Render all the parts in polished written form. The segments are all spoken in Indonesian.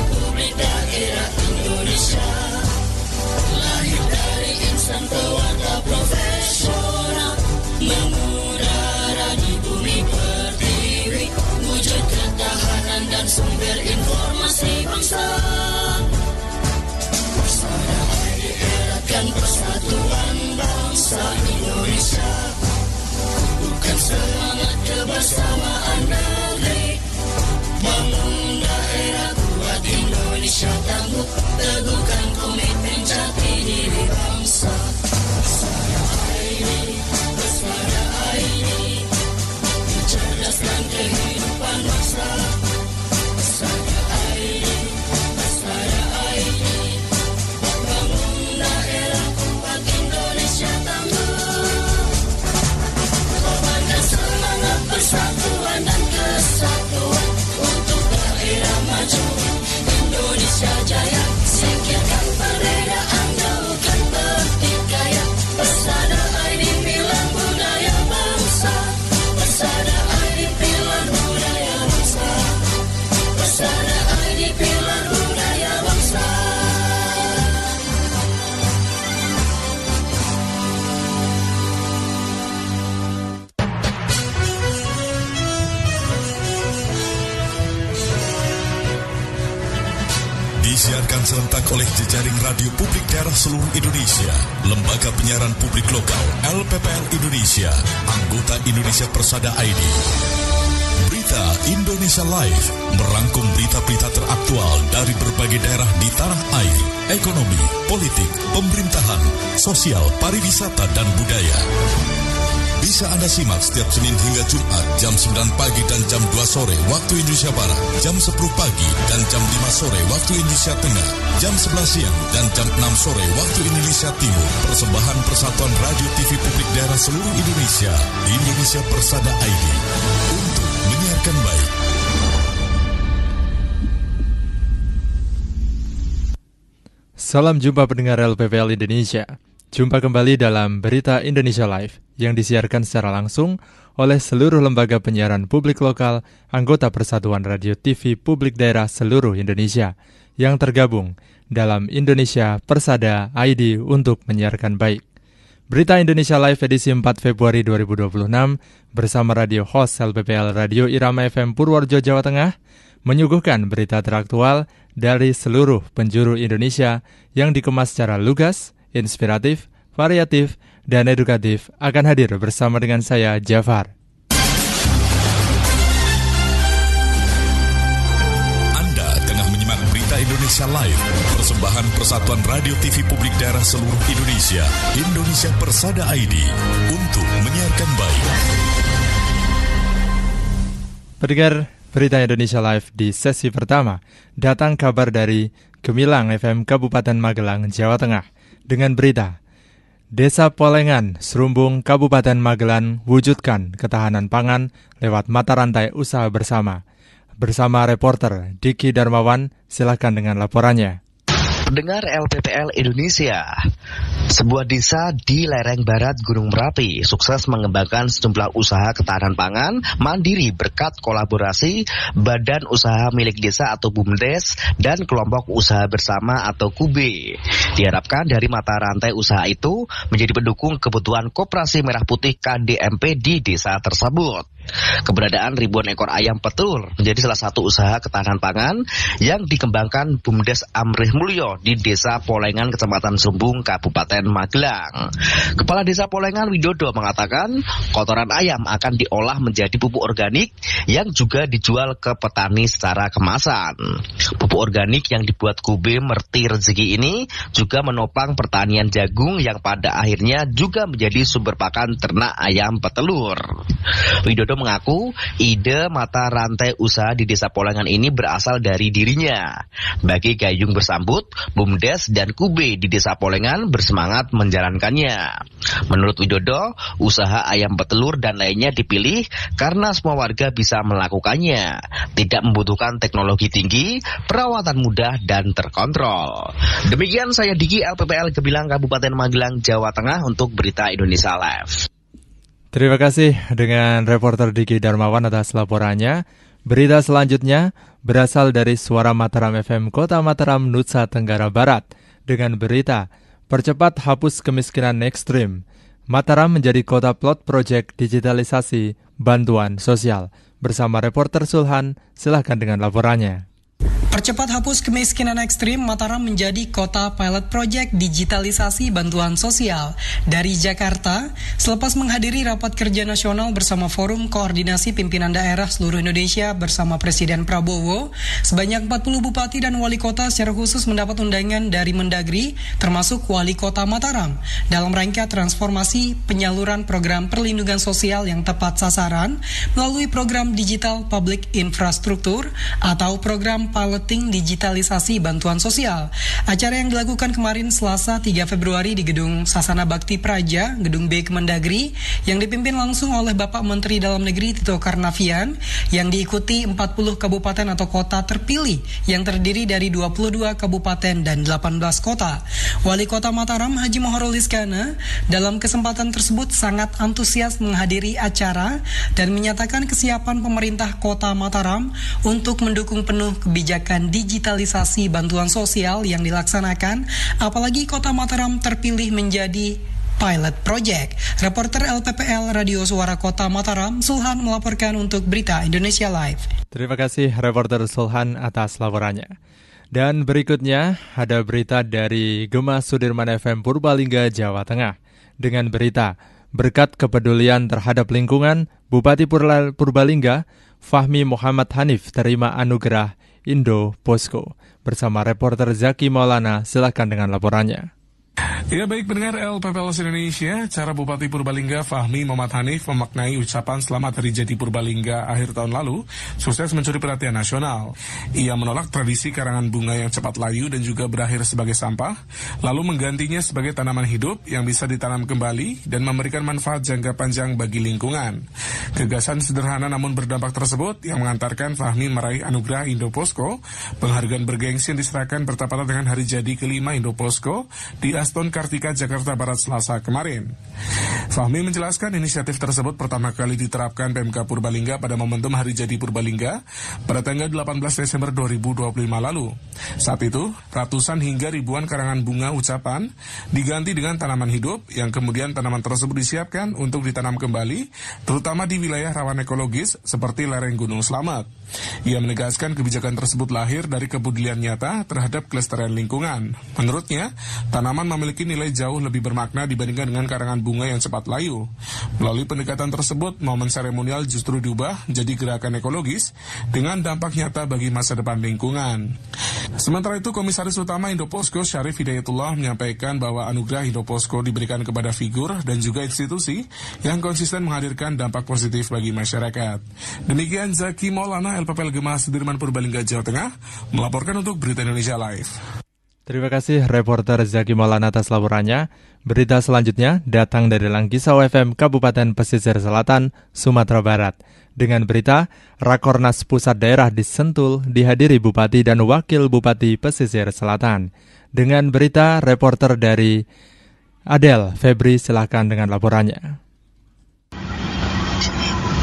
Publik Daerah Indonesia, lahir dari insan pewarta profesional, mengudara di bumi pertiwi, wujud ketahanan dan sumber informasi bangsa. Persada ID eratkan persatuan bangsa Indonesia, bukan semangat kebersamaan negeri, bangun daerah kuat Indonesia tangguh, teguhkan komitmen jati diri bangsa. Persada ID, mencerdaskan kehidupan bangsa. Persada ID, bangun daerah kuat Indonesia tangguh, kobarkan semangat persatuan dan kesatuan untuk daerah maju Indonesia jaya, singkirkan perbedaan, jauhkan pertikaian. Persada ID pilar budaya bangsa, Persada ID pilar budaya bangsa, Persada ID pilar budaya bangsa. Disiarkan serentak oleh jejaring radio publik daerah seluruh Indonesia, Lembaga Penyiaran Publik Lokal LPPL Indonesia, anggota Indonesia Persada ID. Berita Indonesia Live merangkum berita-berita teraktual dari berbagai daerah di tanah air, ekonomi, politik, pemerintahan, sosial, pariwisata, dan budaya. Bisa Anda simak setiap Senin hingga Jumat jam 9 pagi dan jam 2 sore waktu Indonesia Barat, jam 10 pagi dan jam 5 sore waktu Indonesia Tengah, jam 11 siang dan jam 6 sore waktu Indonesia Timur. Persembahan Persatuan Radio TV Publik Daerah seluruh Indonesia, Indonesia Persada ID, untuk menyiarkan baik. Salam jumpa pendengar LPPL Indonesia. Jumpa kembali dalam Berita Indonesia Live yang disiarkan secara langsung oleh seluruh lembaga penyiaran publik lokal anggota Persatuan Radio TV Publik Daerah seluruh Indonesia yang tergabung dalam Indonesia Persada ID untuk menyiarkan baik. Berita Indonesia Live edisi 4 Februari 2026 bersama radio host LPPL Radio Irama FM Purworejo, Jawa Tengah menyuguhkan berita teraktual dari seluruh penjuru Indonesia yang dikemas secara lugas, inspiratif, variatif, dan edukatif akan hadir bersama dengan saya, Jafar. Anda tengah menyimak Berita Indonesia Live, persembahan Persatuan Radio TV Publik Daerah seluruh Indonesia, Indonesia Persada ID, untuk menyiarkan baik. Pendengar Berita Indonesia Live di sesi pertama, datang kabar dari Gemilang FM Kabupaten Magelang, Jawa Tengah, dengan berita Desa Polengan, Serumbung, Kabupaten Magelang wujudkan ketahanan pangan lewat mata rantai usaha bersama. Bersama reporter Diki Darmawan, silakan dengan laporannya. Pendengar LPPL Indonesia, sebuah desa di lereng barat Gunung Merapi sukses mengembangkan sejumlah usaha ketahanan pangan mandiri berkat kolaborasi Badan Usaha Milik Desa atau BUMDes dan kelompok usaha bersama atau KUB. Diharapkan dari mata rantai usaha itu menjadi pendukung kebutuhan Koperasi Merah Putih KDMP di desa tersebut. Keberadaan ribuan ekor ayam petelur menjadi salah satu usaha ketahanan pangan yang dikembangkan BUMDes Amrih Mulyo di Desa Polengan, Kecamatan Serumbung, Kabupaten Magelang. Kepala Desa Polengan Widodo mengatakan kotoran ayam akan diolah menjadi pupuk organik yang juga dijual ke petani secara kemasan. Pupuk organik yang dibuat KUB Merti Rezeki ini juga menopang pertanian jagung yang pada akhirnya juga menjadi sumber pakan ternak ayam petelur. Widodo mengaku ide mata rantai usaha di Desa Polengan ini berasal dari dirinya. Bagi gayung bersambut, BUMDes dan KUB di Desa Polengan bersemangat menjalankannya. Menurut Widodo, usaha ayam petelur dan lainnya dipilih karena semua warga bisa melakukannya, tidak membutuhkan teknologi tinggi, perawatan mudah dan terkontrol. Demikian saya Diki LPPL Gemilang Kabupaten Magelang, Jawa Tengah untuk Berita Indonesia Live. Terima kasih dengan reporter Diki Darmawan atas laporannya. Berita selanjutnya berasal dari Suara Mataram FM Kota Mataram, Nusa Tenggara Barat, dengan berita percepat hapus kemiskinan ekstrim. Mataram menjadi kota plot project digitalisasi bantuan sosial. Bersama reporter Sulhan, silahkan dengan laporannya. Percepat hapus kemiskinan ekstrim, Mataram menjadi kota pilot project digitalisasi bantuan sosial. Dari Jakarta, selepas menghadiri rapat kerja nasional bersama Forum Koordinasi Pimpinan Daerah seluruh Indonesia bersama Presiden Prabowo, sebanyak 40 bupati dan wali kota secara khusus mendapat undangan dari Mendagri, termasuk wali kota Mataram, dalam rangka transformasi penyaluran program perlindungan sosial yang tepat sasaran melalui program digital public infrastruktur atau program pilot digitalisasi bantuan sosial. Acara yang dilakukan kemarin Selasa 3 Februari di Gedung Sasana Bakti Praja, Gedung B Kemendagri, yang dipimpin langsung oleh Bapak Menteri Dalam Negeri Tito Karnavian, yang diikuti 40 kabupaten atau kota terpilih yang terdiri dari 22 kabupaten dan 18 kota. Wali Kota Mataram Haji Moharul Iskana dalam kesempatan tersebut sangat antusias menghadiri acara dan menyatakan kesiapan pemerintah Kota Mataram untuk mendukung penuh kebijakan digitalisasi bantuan sosial yang dilaksanakan, apalagi Kota Mataram terpilih menjadi pilot project. Reporter LPPL Radio Suara Kota Mataram, Sulhan melaporkan untuk Berita Indonesia Live. Terima kasih reporter Sulhan atas laporannya. Dan berikutnya ada berita dari Gema Sudirman FM Purbalingga, Jawa Tengah. Dengan berita, berkat kepedulian terhadap lingkungan, Bupati Purbalingga, Fahmi Muhammad Hanif terima anugerah Indo Posko. Bersama reporter Zaki Maulana, silakan dengan laporannya. Ya, baik pendengar LPPL Indonesia, cara Bupati Purbalingga Fahmi Muhammad Hanif memaknai ucapan selamat Hari Jadi Purbalingga akhir tahun lalu sukses mencuri perhatian nasional. Ia menolak tradisi karangan bunga yang cepat layu dan juga berakhir sebagai sampah, lalu menggantinya sebagai tanaman hidup yang bisa ditanam kembali dan memberikan manfaat jangka panjang bagi lingkungan. Gagasan sederhana namun berdampak tersebut yang mengantarkan Fahmi meraih anugerah Indo Posko, penghargaan bergengsi yang diserahkan bertepatan dengan Hari Jadi kelima Indo Posko di Aston Kartika, Jakarta Barat Selasa kemarin. Fahmi menjelaskan inisiatif tersebut pertama kali diterapkan PMK Purbalingga pada momentum Hari Jadi Purbalingga pada tanggal 18 Desember 2025 lalu. Saat itu, ratusan hingga ribuan karangan bunga ucapan diganti dengan tanaman hidup yang kemudian tanaman tersebut disiapkan untuk ditanam kembali, terutama di wilayah rawan ekologis seperti lereng Gunung Slamet. Ia menegaskan kebijakan tersebut lahir dari kepedulian nyata terhadap kelestarian lingkungan. Menurutnya, tanaman memiliki nilai jauh lebih bermakna dibandingkan dengan karangan bunga yang cepat layu. Melalui pendekatan tersebut, momen seremonial justru diubah jadi gerakan ekologis dengan dampak nyata bagi masa depan lingkungan. Sementara itu, Komisaris Utama Indo Posko Syarif Hidayatullah menyampaikan bahwa anugerah Indo Posko diberikan kepada figur dan juga institusi yang konsisten menghadirkan dampak positif bagi masyarakat. Demikian Zaki Maulana, LPPL Gema Sudirman Purbalingga, Jawa Tengah, melaporkan untuk Berita Indonesia Live. Terima kasih reporter Zaki Maulana atas laporannya. Berita selanjutnya datang dari Langkisau FM Kabupaten Pesisir Selatan, Sumatera Barat. Dengan berita, Rakornas Pusat Daerah di Sentul dihadiri Bupati dan Wakil Bupati Pesisir Selatan. Dengan berita, reporter dari Adel Febri, silakan dengan laporannya.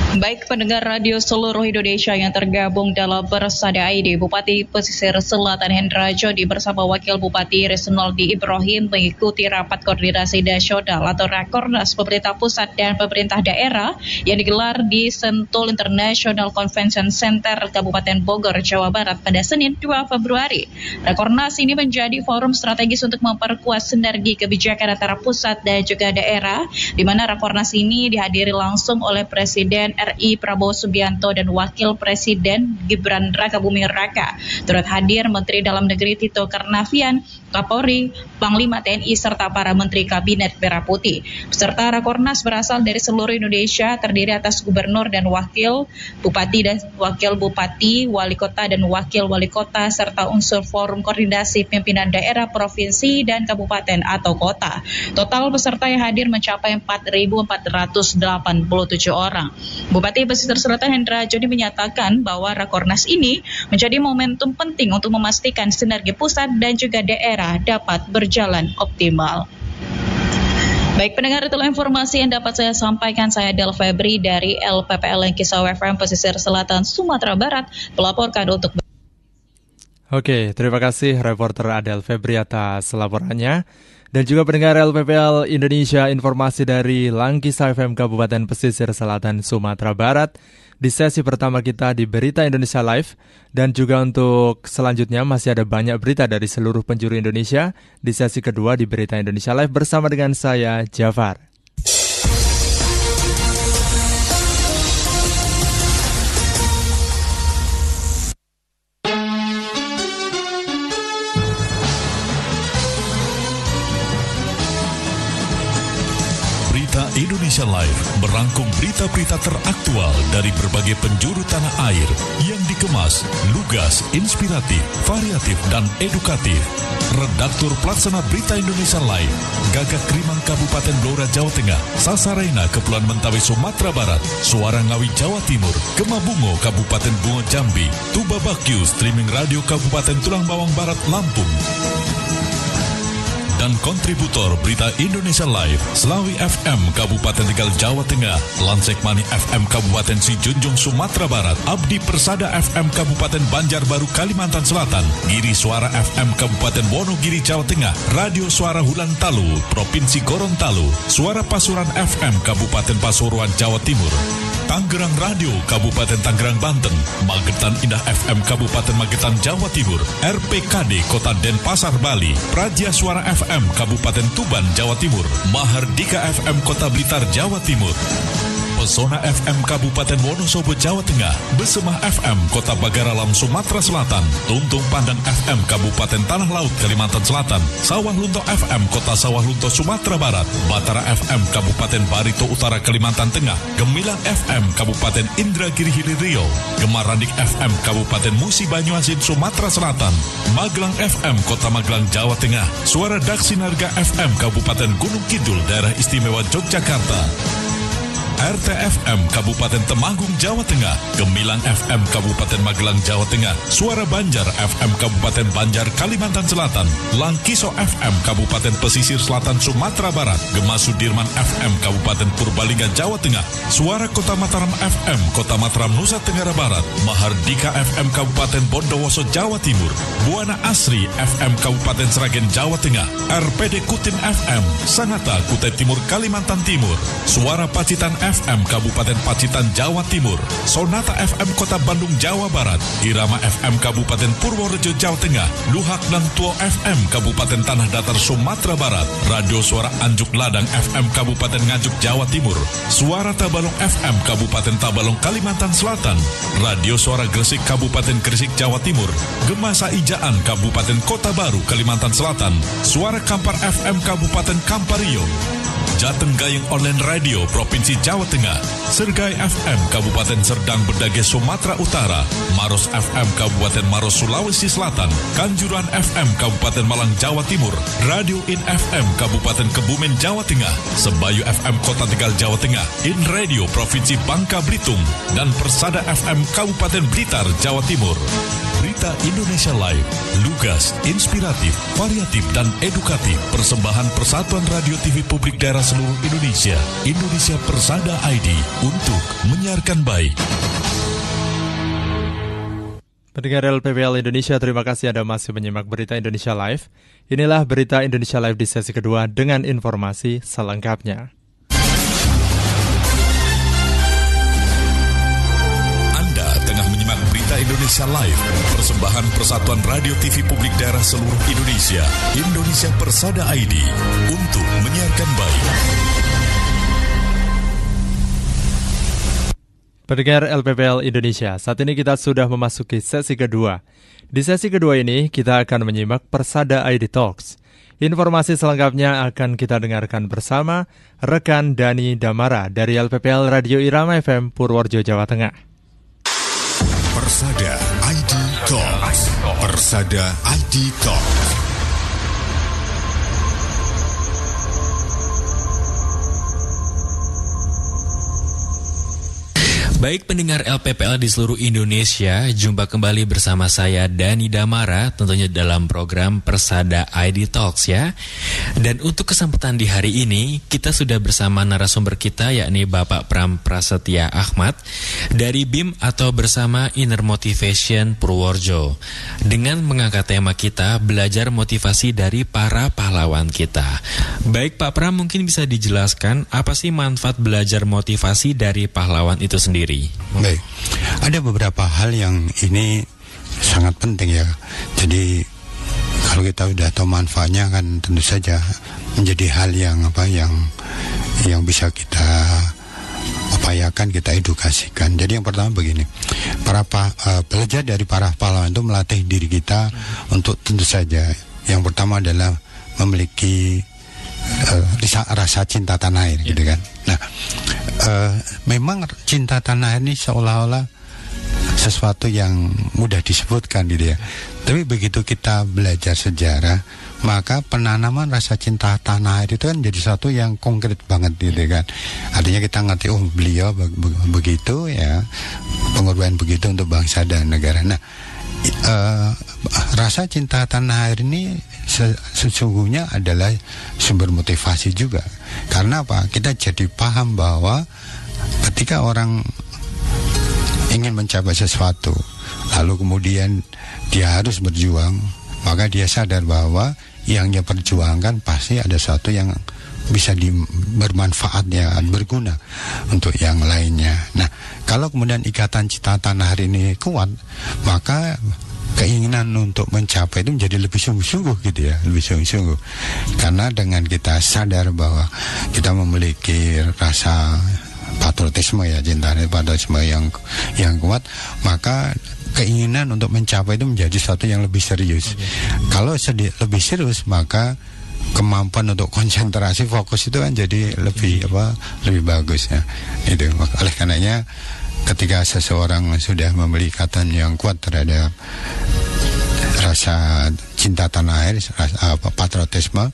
Baik pendengar radio seluruh Indonesia yang tergabung dalam Bersada ID, Bupati Pesisir Selatan Hendra Jodi bersama Wakil Bupati Resnoldi Ibrahim mengikuti rapat koordinasi nasional atau Rakornas pemerintah pusat dan pemerintah daerah yang digelar di Sentul International Convention Center Kabupaten Bogor, Jawa Barat pada Senin 2 Februari. Rakornas ini menjadi forum strategis untuk memperkuat sinergi kebijakan antara pusat dan juga daerah, di mana Rakornas ini dihadiri langsung oleh Presiden RI Prabowo Subianto dan Wakil Presiden Gibran Rakabuming Raka. Turut hadir Menteri Dalam Negeri Tito Karnavian, Kapolri, Panglima TNI, serta para Menteri Kabinet Merah Putih. Peserta Rakornas berasal dari seluruh Indonesia, terdiri atas Gubernur dan Wakil Bupati dan Wakil Bupati, Wali Kota dan Wakil Wali Kota, serta unsur Forum Koordinasi Pimpinan Daerah, Provinsi, dan Kabupaten atau Kota. Total peserta yang hadir mencapai 4.487 orang. Bupati Pesisir Selatan Hendra Jodi menyatakan bahwa Rakornas ini menjadi momentum penting untuk memastikan sinergi pusat dan juga daerah dapat berjalan optimal. Baik pendengar, itulah informasi yang dapat saya sampaikan. Saya Del Febri dari LPPL Kisau FM Pesisir Selatan Sumatera Barat melaporkan untuk. Oke, terima kasih reporter Adel Febri atas laporannya. Dan juga pendengar LPPL Indonesia, informasi dari Langkisa FM Kabupaten Pesisir Selatan Sumatera Barat di sesi pertama kita di Berita Indonesia Live. Dan juga untuk selanjutnya masih ada banyak berita dari seluruh penjuru Indonesia di sesi kedua di Berita Indonesia Live bersama dengan saya, Jafar. Indonesia Live merangkum berita-berita teraktual dari berbagai penjuru tanah air yang dikemas, lugas, inspiratif, variatif, dan edukatif. Redaktur Pelaksana Berita Indonesia Live, Gagak Krimang Kabupaten Blora Jawa Tengah, Sasarena Kepulauan Mentawai Sumatera Barat, Suara Ngawi Jawa Timur, Gemabungo Kabupaten Bungo Jambi, Tuba Bakyu Streaming Radio Kabupaten Tulang Bawang Barat Lampung. Dan kontributor Berita Indonesia Live, Slawi FM Kabupaten Tegal Jawa Tengah, Lansekmani FM Kabupaten Sijunjung Sumatera Barat, Abdi Persada FM Kabupaten Banjarbaru Kalimantan Selatan, Giri Suara FM Kabupaten Wonogiri Jawa Tengah, Radio Suara Hulantalu Provinsi Gorontalo, Suara Pasuruan FM Kabupaten Pasuruan Jawa Timur, Tangerang Radio Kabupaten Tangerang Banten, Magetan Indah FM Kabupaten Magetan Jawa Timur, RPKD Kota Denpasar Bali, Praja Suara FM Kabupaten Tuban Jawa Timur, Mahardika FM Kota Blitar Jawa Timur, Pesona FM Kabupaten Wonosobo Jawa Tengah, Besemah FM Kota Bagaralam Sumatera Selatan, Tuntung Pandang FM Kabupaten Tanah Laut Kalimantan Selatan, Sawah Lunto FM Kota Sawah Lunto Sumatera Barat, Batara FM Kabupaten Barito Utara Kalimantan Tengah, Gemilang FM Kabupaten Indragiri Hilir Riau, Gemarandik FM Kabupaten Musi Banyuasin Sumatera Selatan, Magelang FM Kota Magelang Jawa Tengah, Suara Daksinarga FM Kabupaten Gunung Kidul Daerah Istimewa Yogyakarta, RTFM Kabupaten Temanggung Jawa Tengah, Gemilang FM Kabupaten Magelang Jawa Tengah, Suara Banjar FM Kabupaten Banjar Kalimantan Selatan, Langkiso FM Kabupaten Pesisir Selatan Sumatera Barat, Gema Sudirman FM Kabupaten Purbalingga Jawa Tengah, Suara Kota Mataram FM Kota Mataram Nusa Tenggara Barat, Mahardika FM Kabupaten Bondowoso Jawa Timur, Buana Asri FM Kabupaten Sragen Jawa Tengah, RPD Kutin FM Sangatta Kutai Timur Kalimantan Timur, Suara Pacitan FM Kabupaten Pacitan Jawa Timur, Sonata FM Kota Bandung Jawa Barat, Irama FM Kabupaten Purworejo Jawa Tengah, Luhak dan Tuo FM Kabupaten Tanah Datar Sumatera Barat, Radio Suara Anjuk Ladang FM Kabupaten Nganjuk Jawa Timur, Suara Tabalong FM Kabupaten Tabalong Kalimantan Selatan, Radio Suara Gresik Kabupaten Gresik Jawa Timur, Gema Saijaan Kabupaten Kota Baru Kalimantan Selatan, Suara Kampar FM Kabupaten Kampario, Jateng Gayeng Online Radio Provinsi Jawa Tengah, Sergai FM Kabupaten Serdang Bedage Sumatera Utara, Maros FM Kabupaten Maros Sulawesi Selatan, Kanjuruhan FM Kabupaten Malang Jawa Timur, Radio In FM Kabupaten Kebumen Jawa Tengah, Sebayu FM Kota Tegal Jawa Tengah, In Radio Provinsi Bangka Belitung, dan Persada FM Kabupaten Blitar Jawa Timur. Berita Indonesia Live, lugas, inspiratif, variatif, dan edukatif. Persembahan Persatuan Radio TV Publik Daerah seluruh Indonesia, Indonesia Persada ID, untuk menyiarkan baik. Pendengar LPPL Indonesia, terima kasih Anda masih menyimak Berita Indonesia Live. Inilah Berita Indonesia Live di sesi kedua dengan informasi selengkapnya. Indonesia Live, persembahan Persatuan Radio TV Publik Daerah seluruh Indonesia, Indonesia Persada ID, untuk menyiarkan baik. Pendengar LPPL Indonesia, saat ini kita sudah memasuki sesi kedua. Di sesi kedua ini, kita akan menyimak Persada ID Talks. Informasi selengkapnya akan kita dengarkan bersama rekan Dani Damara dari LPPL Radio Irama FM Purworejo, Jawa Tengah. Persada ID Talks. Persada ID Talks. Baik pendengar LPPL di seluruh Indonesia, jumpa kembali bersama saya Dani Damara, tentunya dalam program Persada ID Talks ya. Dan untuk kesempatan di hari ini, kita sudah bersama narasumber kita yakni Bapak Pram Prasetya Ahmad dari BIM atau Bersama Inner Motivation Purworejo. Dengan mengangkat tema kita, belajar motivasi dari para pahlawan kita. Baik Pak Pram, mungkin bisa dijelaskan apa sih manfaat belajar motivasi dari pahlawan itu sendiri? Baik, ada beberapa hal yang ini sangat penting ya. Jadi kalau kita udah tahu manfaatnya kan tentu saja menjadi hal yang yang bisa kita upayakan, kita edukasikan. Jadi yang pertama begini, belajar dari para pahlawan itu melatih diri kita untuk tentu saja yang pertama adalah memiliki rasa cinta tanah air gitu kan. Nah, memang cinta tanah air ini seolah-olah sesuatu yang mudah disebutkan gitu ya. Tapi begitu kita belajar sejarah, maka penanaman rasa cinta tanah air itu kan jadi sesuatu yang konkret banget gitu kan. Artinya kita ngerti, oh beliau begitu ya, pengorbanan begitu untuk bangsa dan negara. Nah, rasa cinta tanah air ini sesungguhnya adalah sumber motivasi juga. Karena apa? Kita jadi paham bahwa ketika orang ingin mencapai sesuatu, lalu kemudian dia harus berjuang, maka dia sadar bahwa yang dia perjuangkan pasti ada sesuatu yang bisa bermanfaatnya, berguna untuk yang lainnya. Nah, kalau kemudian ikatan cinta tanah air ini kuat, maka keinginan untuk mencapai itu menjadi lebih sungguh-sungguh gitu ya, lebih sungguh-sungguh. Karena dengan kita sadar bahwa kita memiliki rasa patriotisme ya, cinta patriotisme yang kuat, maka keinginan untuk mencapai itu menjadi sesuatu yang lebih serius. Kalau lebih serius, maka kemampuan untuk konsentrasi, fokus itu kan jadi lebih bagus ya. Itu oleh karenanya ketika seseorang sudah memiliki ikatan yang kuat terhadap rasa cinta tanah air, patriotisme,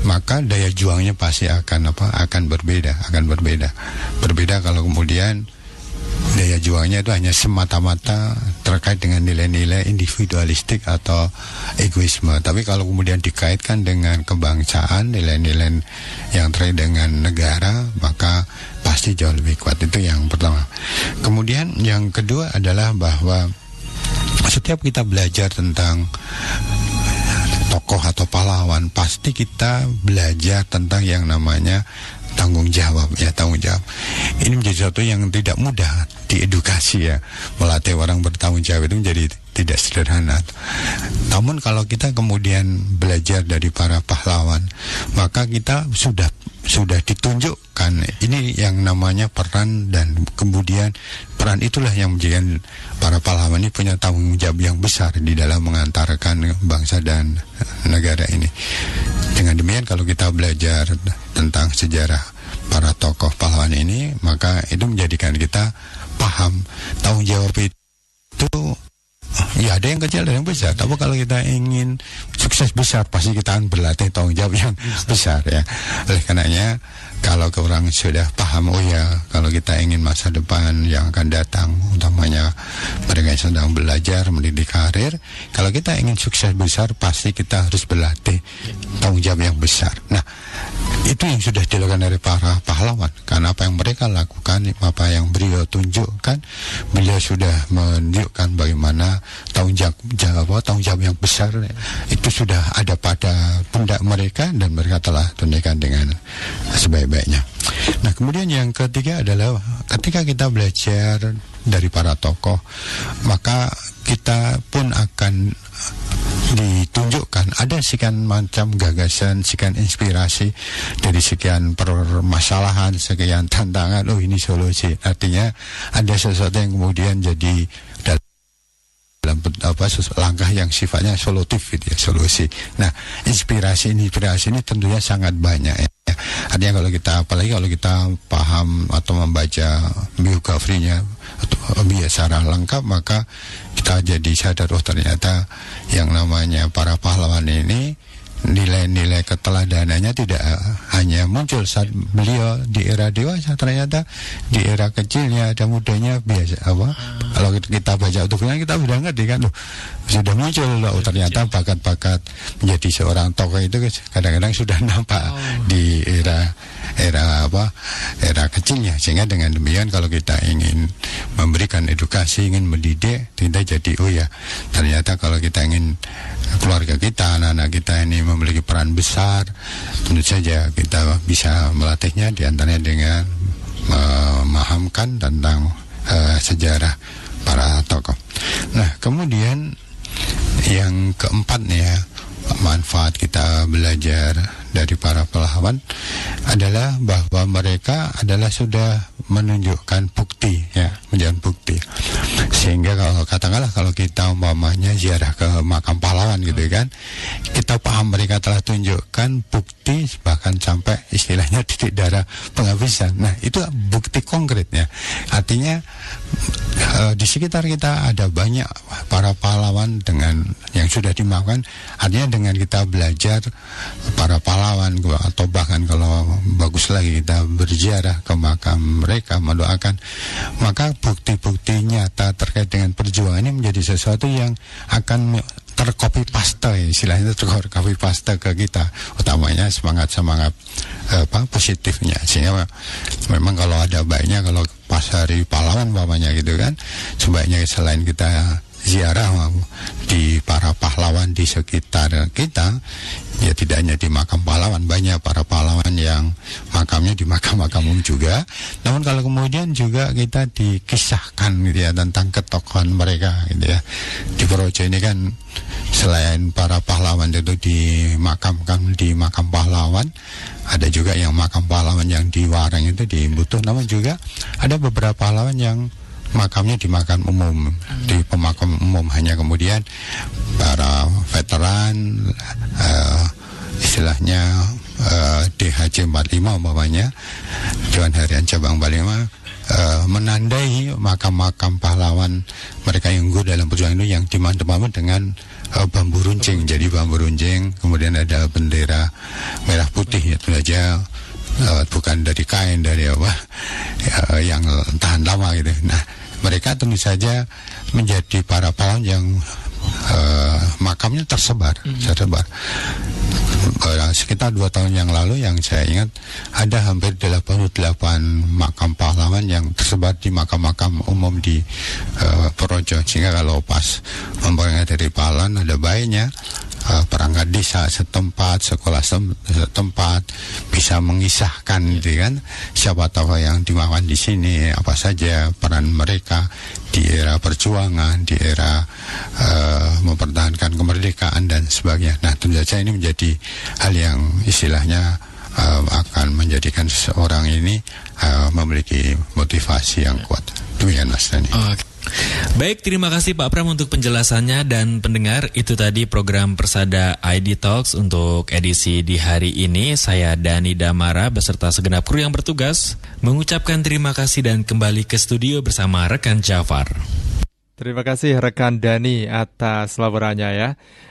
maka daya juangnya pasti akan berbeda. Berbeda kalau kemudian daya juangnya itu hanya semata-mata terkait dengan nilai-nilai individualistik atau egoisme. Tapi kalau kemudian dikaitkan dengan kebangsaan, nilai-nilai yang terkait dengan negara, maka pasti jauh lebih kuat. Itu yang pertama. Kemudian yang kedua adalah bahwa setiap kita belajar tentang tokoh atau pahlawan, pasti kita belajar tentang yang namanya tanggung jawab. Ini menjadi sesuatu yang tidak mudah diedukasi ya. Melatih orang bertanggung jawab itu menjadi tidak sederhana. Namun kalau kita kemudian belajar dari para pahlawan, maka kita sudah ditunjukkan ini yang namanya peran, dan kemudian peran itulah yang menjadikan para pahlawan ini punya tanggung jawab yang besar di dalam mengantarkan bangsa dan negara ini. Dengan demikian kalau kita belajar tentang sejarah para tokoh pahlawan ini, maka itu menjadikan kita paham tanggung jawab itu ya ada yang kecil, ada yang besar. Tapi kalau kita ingin sukses besar, pasti kita akan berlatih tanggung jawab yang besar ya. Oleh karenanya kalau orang sudah paham, oh ya, kalau kita ingin masa depan yang akan datang, utamanya mereka yang sedang belajar, mendidik karir, kalau kita ingin sukses besar, pasti kita harus berlatih tanggung jawab yang besar. Nah, itu yang sudah dilakukan dari para pahlawan. Karena apa yang mereka lakukan, apa yang beliau tunjukkan, beliau sudah menunjukkan bagaimana tanggung jawab yang besar itu sudah ada pada pundak mereka, dan mereka telah tunaikan dengan sebaik-baiknya. Nah, kemudian yang ketiga adalah ketika kita belajar dari para tokoh, maka kita pun akan ditunjukkan ada sekian macam gagasan, sekian inspirasi dari sekian permasalahan, sekian tantangan. Oh, ini solusi. Artinya ada sesuatu yang kemudian jadi dalam langkah yang sifatnya solutif gitu ya, solusi. Nah, inspirasi ini tentunya sangat banyak ya. Artinya apalagi kalau kita paham atau membaca biografinya atau secara lengkap, maka kita jadi sadar, oh ternyata yang namanya para pahlawan ini nilai-nilai keteladanannya tidak hanya muncul saat beliau di era dewasa, ternyata di era kecilnya ada mudanya biasa kalau kita baca utubnya kita sudah ngerti kan sudah muncul ternyata bakat-bakat menjadi seorang tokoh itu kadang-kadang sudah nampak di era kecilnya, sehingga dengan demikian kalau kita ingin memberikan edukasi, ingin mendidik, kita jadi ternyata kalau kita ingin keluarga kita, anak-anak kita ini memiliki peran besar, tentu saja kita bisa melatihnya diantaranya dengan memahamkan tentang sejarah para tokoh. Nah, kemudian yang keempat manfaat kita belajar dari para pahlawan adalah bahwa mereka adalah sudah menunjukkan bukti, menunjukkan bukti. Sehingga kalau kita umpamanya ziarah ke makam pahlawan gitu kan, kita paham mereka telah tunjukkan bukti bahkan sampai istilahnya titik darah penghabisan. Nah, itu bukti konkretnya. Artinya di sekitar kita ada banyak para pahlawan dengan yang sudah dimakamkan. Artinya dengan kita belajar para pahlawan atau bahkan kalau bagus lagi kita berziarah ke makam mereka, mendoakan, maka bukti-bukti nyata terkait dengan perjuangan ini menjadi sesuatu yang akan tercopy paste, istilahnya tercopy paste ke kita, utamanya semangat positifnya. Sehingga memang kalau ada baiknya kalau pas hari pahlawan umpamanya gitu kan, sebaiknya selain kita ziarah di para pahlawan di sekitar kita, ya tidak hanya di makam pahlawan, banyak para pahlawan yang makamnya di makam-makam umum juga. Namun kalau kemudian juga kita dikisahkan gitu ya tentang ketokohan mereka gitu ya. Di Projo ini kan selain para pahlawan itu dimakamkan di makam pahlawan, ada juga yang makam pahlawan yang di Wareng itu di Butuh, namun juga ada beberapa pahlawan yang makamnya di makam umum, di pemakam umum. Hanya kemudian para veteran istilahnya DHC 45 umpamanya, Dewan Harian Cabang 45 menandai makam-makam pahlawan mereka yang gugur dalam perjuangan itu yang dimantap dengan bambu runcing. Jadi bambu runcing, kemudian ada bendera merah putih, itu saja bukan dari kain, dari yang tahan lama gitu. Nah, mereka tentu saja menjadi para pahlawan yang makamnya tersebar. Sekitar 2 tahun yang lalu yang saya ingat ada hampir 88 makam pahlawan yang tersebar di makam-makam umum di Projo. Sehingga kalau pas memperingati dari pahlawan ada baiknya perangkat desa setempat, sekolah setempat bisa mengisahkan gitu kan, siapa tahu yang dimakan di sini, apa saja peran mereka di era perjuangan, di era mempertahankan kemerdekaan dan sebagainya. Nah, tentu saja ini menjadi hal yang istilahnya akan menjadikan seseorang ini memiliki motivasi yang kuat. Demikian Mas Dani. Baik, terima kasih Pak Pram untuk penjelasannya. Dan pendengar, itu tadi program Persada ID Talks untuk edisi di hari ini. Saya Dani Damara beserta segenap kru yang bertugas mengucapkan terima kasih dan kembali ke studio bersama rekan Jafar. Terima kasih rekan Dani atas laporannya ya.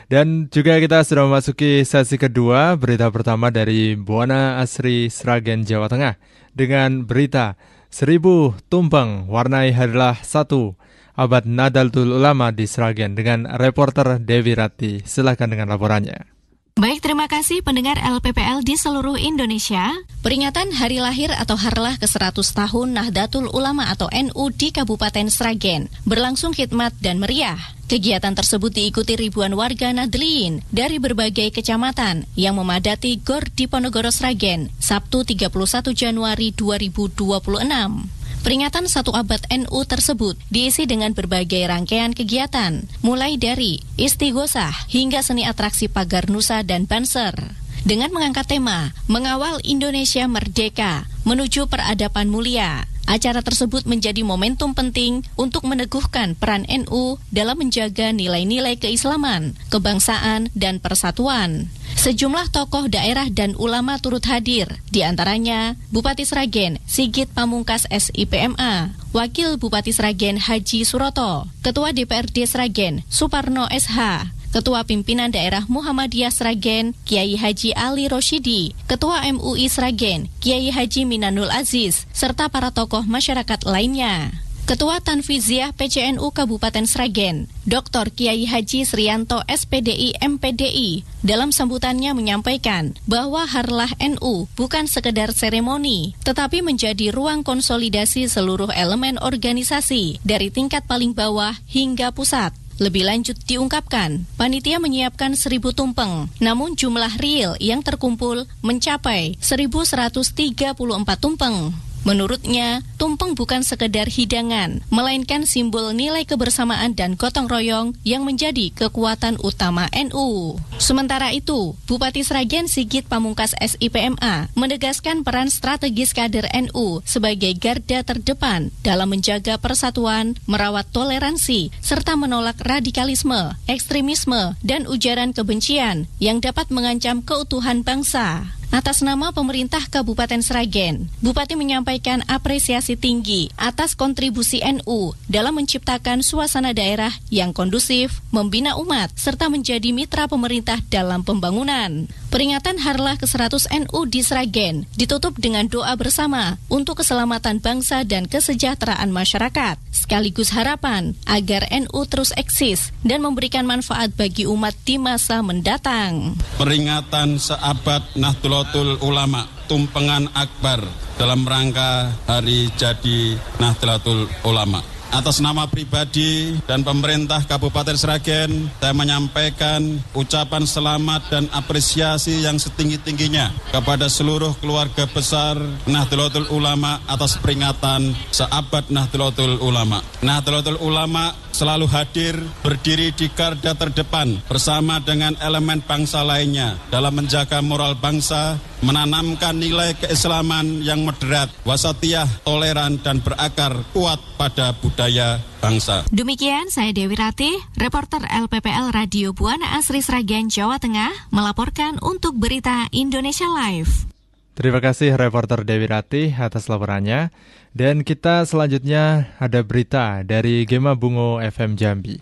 Dan juga kita sudah memasuki sesi kedua, berita pertama dari Buana Asri, Sragen, Jawa Tengah. Dengan berita 1000 tumpeng warnai adalah 1 abad Nahdlatul Ulama di Sragen dengan reporter Dewi Rati. Silakan dengan laporannya. Baik, terima kasih pendengar LPPL di seluruh Indonesia. Peringatan Hari Lahir atau Harlah ke-100 tahun Nahdlatul Ulama atau NU di Kabupaten Sragen berlangsung khidmat dan meriah. Kegiatan tersebut diikuti ribuan warga Nahdliyin dari berbagai kecamatan yang memadati Gor Diponegoro Sragen, Sabtu 31 Januari 2026. Peringatan 1 abad NU tersebut diisi dengan berbagai rangkaian kegiatan, mulai dari istighosah hingga seni atraksi pagar nusa dan banser. Dengan mengangkat tema, Mengawal Indonesia Merdeka, Menuju Peradaban Mulia. Acara tersebut menjadi momentum penting untuk meneguhkan peran NU dalam menjaga nilai-nilai keislaman, kebangsaan, dan persatuan. Sejumlah tokoh daerah dan ulama turut hadir, di antaranya Bupati Sragen Sigit Pamungkas SIPMA, Wakil Bupati Sragen Haji Suroto, Ketua DPRD Sragen Suparno SH, Ketua Pimpinan Daerah Muhammadiyah Sragen, Kiai Haji Ali Rosyidi, Ketua MUI Sragen, Kiai Haji Minanul Aziz, serta para tokoh masyarakat lainnya. Ketua Tanfiziah PCNU Kabupaten Sragen, Dr. Kiai Haji Srianto SPDI MPDI, dalam sambutannya menyampaikan bahwa Harlah NU bukan sekedar seremoni, tetapi menjadi ruang konsolidasi seluruh elemen organisasi dari tingkat paling bawah hingga pusat. Lebih lanjut diungkapkan, panitia menyiapkan 1.000 tumpeng, namun jumlah real yang terkumpul mencapai 1.134 tumpeng. Menurutnya, tumpeng bukan sekedar hidangan, melainkan simbol nilai kebersamaan dan gotong royong yang menjadi kekuatan utama NU. Sementara itu, Bupati Sragen Sigit Pamungkas SIPMA menegaskan peran strategis kader NU sebagai garda terdepan dalam menjaga persatuan, merawat toleransi, serta menolak radikalisme, ekstremisme, dan ujaran kebencian yang dapat mengancam keutuhan bangsa. Atas nama pemerintah Kabupaten Sragen, Bupati menyampaikan apresiasi tinggi atas kontribusi NU dalam menciptakan suasana daerah yang kondusif, membina umat, serta menjadi mitra pemerintah dalam pembangunan. Peringatan Harlah ke-100 NU di Sragen ditutup dengan doa bersama untuk keselamatan bangsa dan kesejahteraan masyarakat, sekaligus harapan agar NU terus eksis dan memberikan manfaat bagi umat di masa mendatang. Peringatan seabad Nahdlatul Ulama, tumpengan akbar dalam rangka Hari Jadi Nahdlatul Ulama. Atas nama pribadi dan pemerintah Kabupaten Sragen, saya menyampaikan ucapan selamat dan apresiasi yang setinggi-tingginya kepada seluruh keluarga besar Nahdlatul Ulama atas peringatan seabad Nahdlatul Ulama. Nahdlatul Ulama selalu hadir, berdiri di garda terdepan bersama dengan elemen bangsa lainnya dalam menjaga moral bangsa, menanamkan nilai keislaman yang moderat, wasatiyah, toleran, dan berakar kuat pada budaya bangsa. Demikian saya Dewi Ratih, reporter LPPL Radio Buana Asri Sragen, Jawa Tengah, melaporkan untuk Berita Indonesia Live. Terima kasih reporter Dewi Ratih atas laporannya. Dan kita selanjutnya ada berita dari Gema Bungo FM Jambi.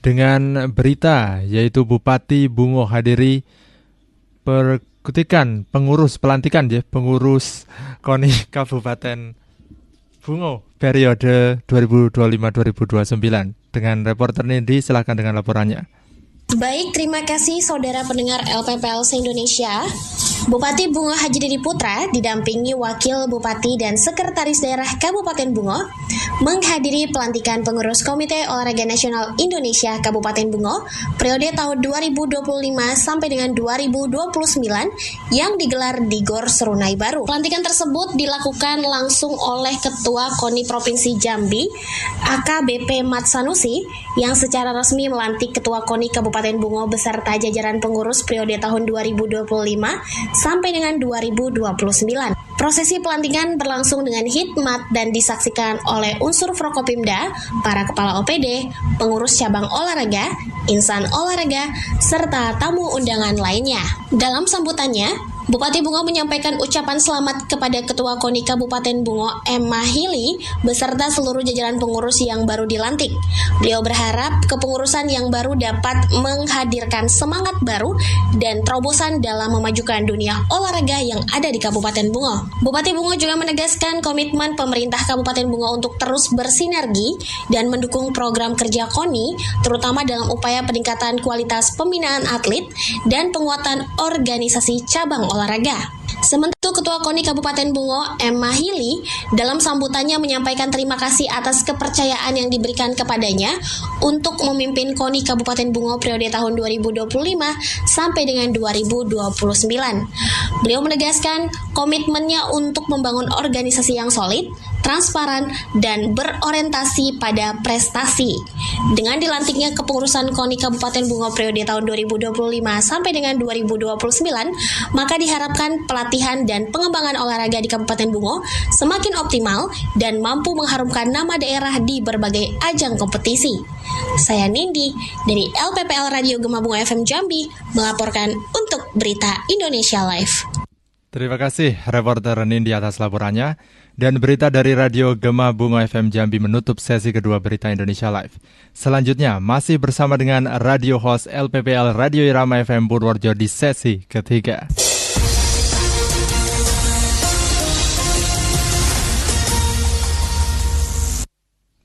Dengan berita yaitu Bupati Bungo hadiri pengurus KONI Kabupaten Bungo periode 2025-2029. Dengan reporter Nindi, silakan dengan laporannya. Baik, terima kasih saudara pendengar LPPL se-Indonesia. Bupati Bungo Haji Didi Putra didampingi Wakil Bupati dan Sekretaris Daerah Kabupaten Bungo menghadiri pelantikan pengurus Komite Olahraga Nasional Indonesia Kabupaten Bungo periode tahun 2025 sampai dengan 2029 yang digelar di Gor Serunai Baru. Pelantikan tersebut dilakukan langsung oleh Ketua KONI Provinsi Jambi, AKBP Mat Sanusi, yang secara resmi melantik Ketua KONI Kabupaten Bungo beserta jajaran pengurus periode tahun 2025 sampai dengan 2029. Prosesi pelantikan berlangsung dengan hikmat dan disaksikan oleh unsur Forkopimda, para kepala OPD, pengurus cabang olahraga, insan olahraga, serta tamu undangan lainnya. Dalam sambutannya, Bupati Bungo menyampaikan ucapan selamat kepada Ketua KONI Kabupaten Bungo, Emma Hili, beserta seluruh jajaran pengurus yang baru dilantik. Beliau berharap kepengurusan yang baru dapat menghadirkan semangat baru dan terobosan dalam memajukan dunia olahraga yang ada di Kabupaten Bungo. Bupati Bungo juga menegaskan komitmen pemerintah Kabupaten Bungo untuk terus bersinergi dan mendukung program kerja KONI, terutama dalam upaya peningkatan kualitas pembinaan atlet dan penguatan organisasi cabang olahraga. Sementara Ketua KONI Kabupaten Bungo, Emma Hili, dalam sambutannya menyampaikan terima kasih atas kepercayaan yang diberikan kepadanya untuk memimpin KONI Kabupaten Bungo periode tahun 2025 sampai dengan 2029. Beliau menegaskan komitmennya untuk membangun organisasi yang solid, transparan, dan berorientasi pada prestasi. Dengan dilantiknya kepengurusan KONI Kabupaten Bungo periode tahun 2025 sampai dengan 2029, maka diharapkan pelatihan dan pengembangan olahraga di Kabupaten Bungo semakin optimal dan mampu mengharumkan nama daerah di berbagai ajang kompetisi. Saya Nindi dari LPPL Radio Gema Bungo FM Jambi melaporkan untuk Berita Indonesia Live. Terima kasih reporter Nindi atas laporannya. Dan berita dari Radio Gema Bungo FM Jambi menutup sesi kedua Berita Indonesia Live. Selanjutnya masih bersama dengan radio host LPPL Radio Irama FM Purworejo di sesi ketiga.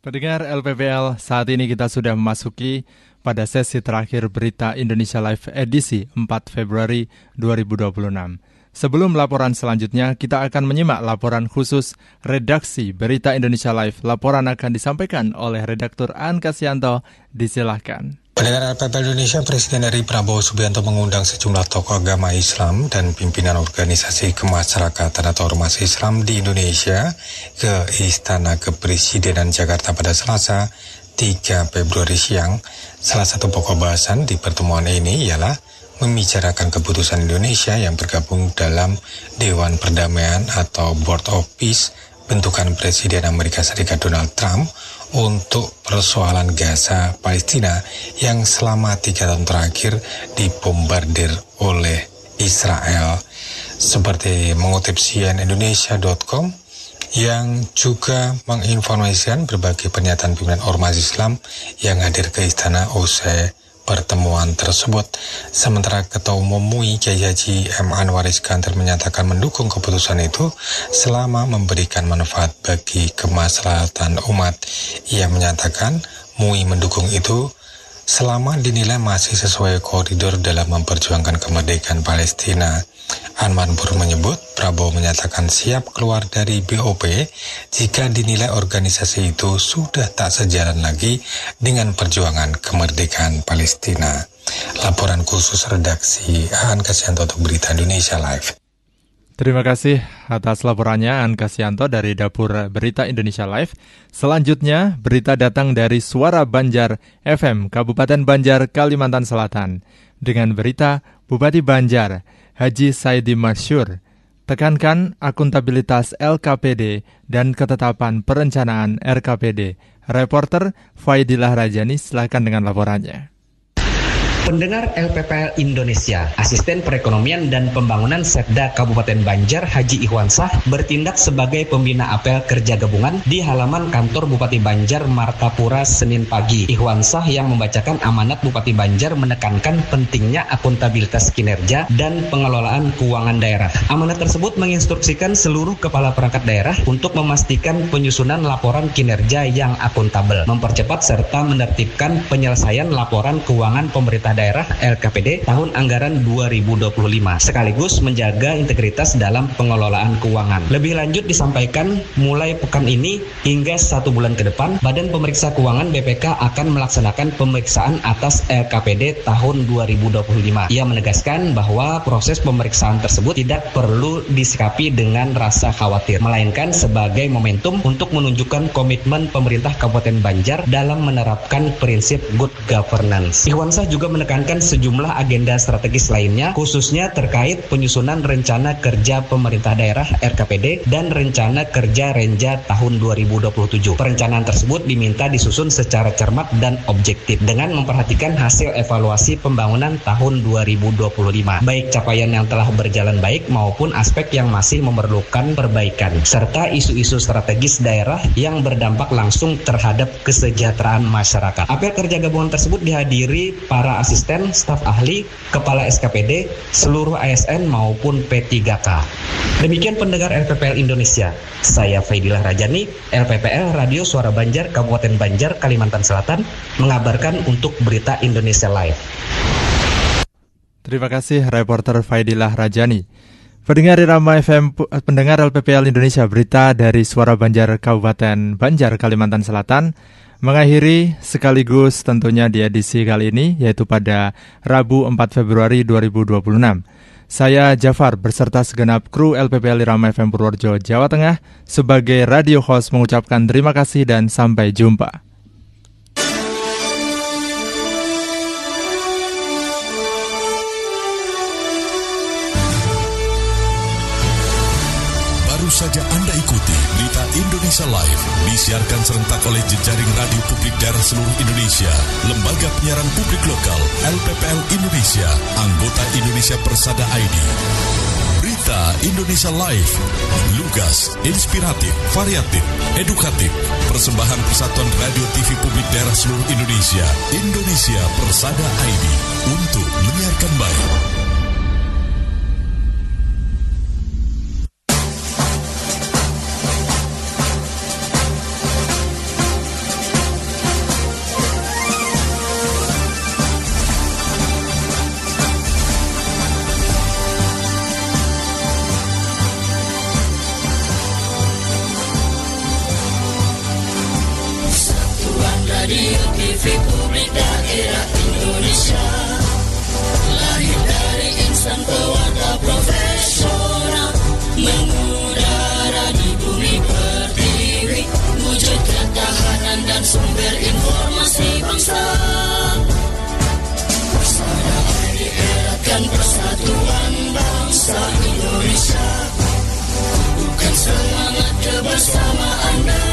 Pendengar LPPL, saat ini kita sudah memasuki pada sesi terakhir Berita Indonesia Live edisi 4 Februari 2026. Sebelum laporan selanjutnya, kita akan menyimak laporan khusus redaksi Berita Indonesia Live. Laporan akan disampaikan oleh redaktur Aan Kasianto. Disilahkan. Pendengar LPPL Indonesia, Presiden RI Prabowo Subianto mengundang sejumlah tokoh agama Islam dan pimpinan organisasi kemasyarakatan atau ormas Islam di Indonesia ke Istana Kepresidenan Jakarta pada Selasa 3 Februari siang. Salah satu pokok bahasan di pertemuan ini ialah membicarakan keputusan Indonesia yang bergabung dalam Dewan Perdamaian atau Board of Peace bentukan Presiden Amerika Serikat Donald Trump untuk persoalan Gaza, Palestina yang selama 3 tahun terakhir dibombardir oleh Israel. Seperti mengutip cnnindonesia.com yang juga menginformasikan berbagai pernyataan pimpinan ormas Islam yang hadir ke istana usai pertemuan tersebut. Sementara Ketua Umum MUI Kiai Haji M. Anwar Iskandar menyatakan mendukung keputusan itu selama memberikan manfaat bagi kemaslahatan umat. Ia menyatakan MUI mendukung itu selama dinilai masih sesuai koridor dalam memperjuangkan kemerdekaan Palestina. Anwar Pur menyebut Prabowo menyatakan siap keluar dari BOP jika dinilai organisasi itu sudah tak sejalan lagi dengan perjuangan kemerdekaan Palestina. Laporan khusus redaksi Aan Kasianto untuk Berita Indonesia Live. Terima kasih atas laporannya Aan Kasianto dari Dapur Berita Indonesia Live. Selanjutnya, berita datang dari Suara Banjar FM, Kabupaten Banjar, Kalimantan Selatan. Dengan berita Bupati Banjar, Haji Saidi Masyur, tekankan akuntabilitas LKPD dan ketetapan perencanaan RKPD. Reporter Faidilah Rajani, silakan dengan laporannya. Pendengar LPPL Indonesia, Asisten Perekonomian dan Pembangunan Setda Kabupaten Banjar Haji Ikhwansah bertindak sebagai pembina apel kerja gabungan di halaman kantor Bupati Banjar Martapura Senin pagi. Ikhwansah yang membacakan amanat Bupati Banjar menekankan pentingnya akuntabilitas kinerja dan pengelolaan keuangan daerah. Amanat tersebut menginstruksikan seluruh kepala perangkat daerah untuk memastikan penyusunan laporan kinerja yang akuntabel, mempercepat serta menertibkan penyelesaian laporan keuangan pemerintah daerah LKPD tahun anggaran 2025 sekaligus menjaga integritas dalam pengelolaan keuangan. Lebih lanjut disampaikan mulai pekan ini hingga 1 bulan ke depan Badan Pemeriksa Keuangan BPK akan melaksanakan pemeriksaan atas LKPD tahun 2025. Ia menegaskan bahwa proses pemeriksaan tersebut tidak perlu disikapi dengan rasa khawatir, melainkan sebagai momentum untuk menunjukkan komitmen pemerintah Kabupaten Banjar dalam menerapkan prinsip good governance. Ikhwansah juga menekankan sejumlah agenda strategis lainnya, khususnya terkait penyusunan rencana kerja pemerintah daerah RKPD dan rencana kerja Renja tahun 2027. Perencanaan tersebut diminta disusun secara cermat dan objektif dengan memperhatikan hasil evaluasi pembangunan tahun 2025, baik capaian yang telah berjalan baik maupun aspek yang masih memerlukan perbaikan, serta isu-isu strategis daerah yang berdampak langsung terhadap kesejahteraan masyarakat. Apel kerja gabungan tersebut dihadiri para asisten, staf ahli, kepala SKPD, seluruh ASN maupun P3K. Demikian pendengar LPPL Indonesia. Saya Faidilah Rajani, LPPL Radio Suara Banjar, Kabupaten Banjar, Kalimantan Selatan, mengabarkan untuk Berita Indonesia Live. Terima kasih reporter Faidilah Rajani. Pendengar Irama FM, pendengar LPPL Indonesia, berita dari Suara Banjar, Kabupaten Banjar, Kalimantan Selatan, mengakhiri sekaligus tentunya di edisi kali ini, yaitu pada Rabu 4 Februari 2026. Saya Jafar beserta segenap kru LPPL Irama FM Purworejo, Jawa Tengah, sebagai radio host mengucapkan terima kasih dan sampai jumpa. Baru saja Anda ikuti Berita Indonesia Live, disiarkan serentak oleh jejaring radio publik daerah seluruh Indonesia, Lembaga Penyiaran Publik Lokal, LPPL Indonesia, anggota Indonesia Persada ID. Berita Berita Indonesia Live, lugas, inspiratif, variatif, edukatif. Persembahan Persatuan Radio TV Publik Daerah seluruh Indonesia, Indonesia Persada ID, untuk menyiarkan baik. Radio TV Publik Daerah Indonesia, lahir dari insan pewadah profesional, mengudara di bumi pertiwi, wujud ketahanan dan sumber informasi bangsa. Persada ID eratkan persatuan bangsa Indonesia, bukan semangat kebersamaan.